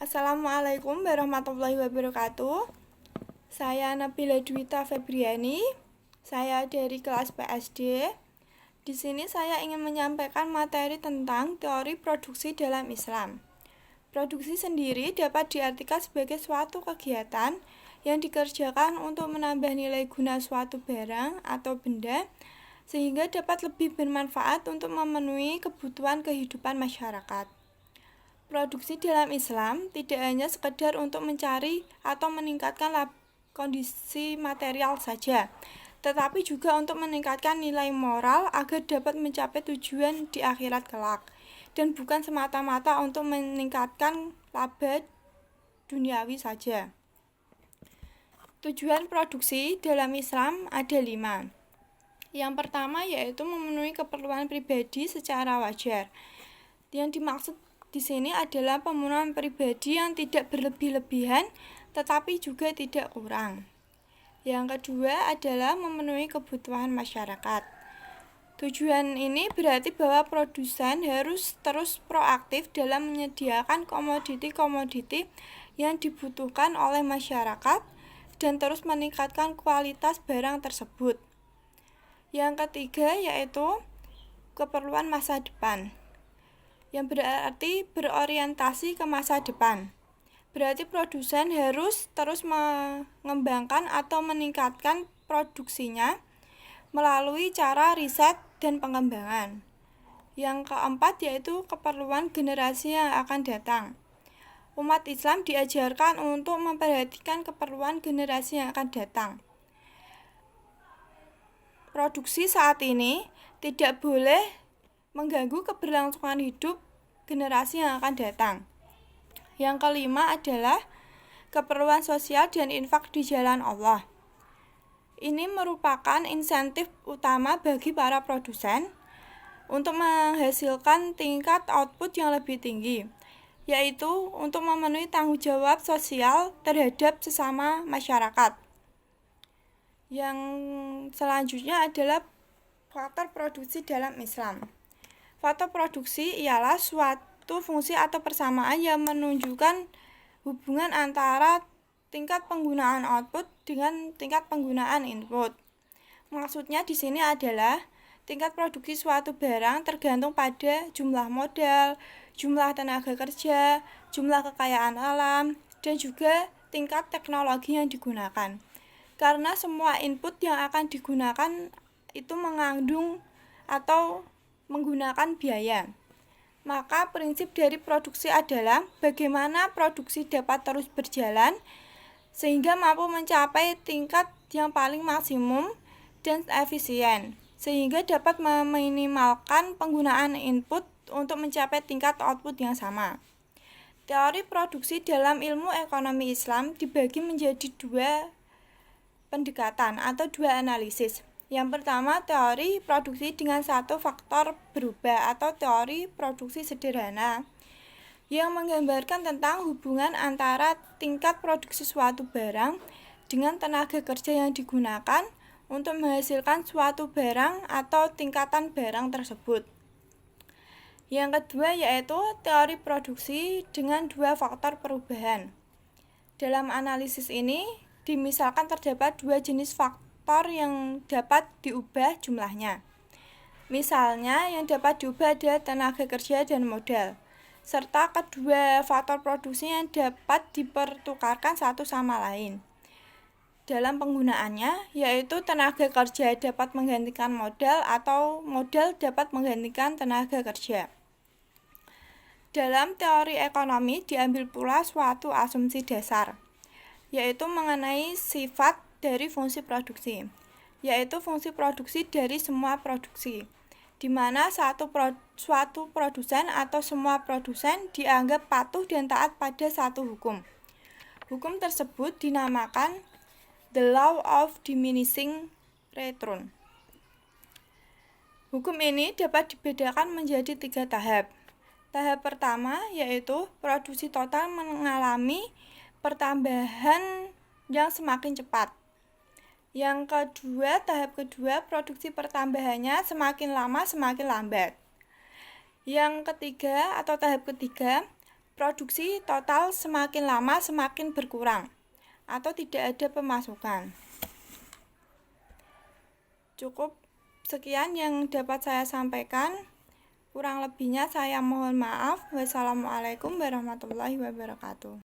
Assalamualaikum warahmatullahi wabarakatuh. Saya Nabila Dwita Febriani. Saya dari kelas PSD. Di sini saya ingin menyampaikan materi tentang teori produksi dalam Islam. Produksi sendiri dapat diartikan sebagai suatu kegiatan yang dikerjakan untuk menambah nilai guna suatu barang atau benda sehingga dapat lebih bermanfaat untuk memenuhi kebutuhan kehidupan masyarakat. Produksi dalam Islam tidak hanya sekedar untuk mencari atau meningkatkan kondisi material saja, tetapi juga untuk meningkatkan nilai moral agar dapat mencapai tujuan di akhirat kelak, dan bukan semata-mata untuk meningkatkan laba duniawi saja. Tujuan produksi dalam Islam ada 5. Yang pertama yaitu memenuhi keperluan pribadi secara wajar. Yang dimaksud di sini adalah pemenuhan pribadi yang tidak berlebih-lebihan tetapi juga tidak kurang. Yang kedua adalah memenuhi kebutuhan masyarakat. Tujuan ini berarti bahwa produsen harus terus proaktif dalam menyediakan komoditi-komoditi yang dibutuhkan oleh masyarakat dan terus meningkatkan kualitas barang tersebut. Yang ketiga yaitu keperluan masa depan, yang berarti berorientasi ke masa depan. Berarti produsen harus terus mengembangkan atau meningkatkan produksinya melalui cara riset dan pengembangan. Yang keempat yaitu keperluan generasi yang akan datang. Umat Islam diajarkan untuk memperhatikan keperluan generasi yang akan datang. Produksi saat ini tidak boleh mengganggu keberlangsungan hidup generasi yang akan datang. Yang kelima adalah keperluan sosial dan infak di jalan Allah. Ini merupakan insentif utama bagi para produsen untuk menghasilkan tingkat output yang lebih tinggi, yaitu untuk memenuhi tanggung jawab sosial terhadap sesama masyarakat. Yang selanjutnya adalah faktor produksi dalam Islam. Faktor produksi ialah suatu fungsi atau persamaan yang menunjukkan hubungan antara tingkat penggunaan output dengan tingkat penggunaan input. Maksudnya di sini adalah tingkat produksi suatu barang tergantung pada jumlah modal, jumlah tenaga kerja, jumlah kekayaan alam, dan juga tingkat teknologi yang digunakan. Karena semua input yang akan digunakan itu mengandung atau menggunakan biaya. Maka prinsip dari produksi adalah bagaimana produksi dapat terus berjalan sehingga mampu mencapai tingkat yang paling maksimum dan efisien, sehingga dapat meminimalkan penggunaan input untuk mencapai tingkat output yang sama. Teori produksi dalam ilmu ekonomi Islam dibagi menjadi 2 pendekatan atau 2 analisis. Yang pertama, teori produksi dengan satu faktor berubah atau teori produksi sederhana yang menggambarkan tentang hubungan antara tingkat produksi suatu barang dengan tenaga kerja yang digunakan untuk menghasilkan suatu barang atau tingkatan barang tersebut. Yang kedua yaitu teori produksi dengan 2 faktor perubahan. Dalam analisis ini, dimisalkan terdapat 2 jenis faktor yang dapat diubah jumlahnya. Misalnya, yang dapat diubah adalah tenaga kerja dan modal, serta kedua faktor produksi yang dapat dipertukarkan satu sama lain dalam penggunaannya, yaitu tenaga kerja dapat menggantikan modal atau modal dapat menggantikan tenaga kerja. Dalam teori ekonomi diambil pula suatu asumsi dasar, yaitu mengenai sifat dari fungsi produksi, yaitu fungsi produksi dari semua produksi, di mana suatu produsen atau semua produsen dianggap patuh dan taat pada satu hukum. Hukum tersebut dinamakan The Law of Diminishing Return. Hukum ini dapat dibedakan menjadi 3 tahap. Tahap pertama yaitu produksi total mengalami pertambahan yang semakin cepat. Yang kedua, tahap kedua, produksi pertambahannya semakin lama semakin lambat. Yang ketiga atau tahap ketiga, produksi total semakin lama semakin berkurang atau tidak ada pemasukan. Cukup sekian yang dapat saya sampaikan. Kurang lebihnya saya mohon maaf. Wassalamualaikum warahmatullahi wabarakatuh.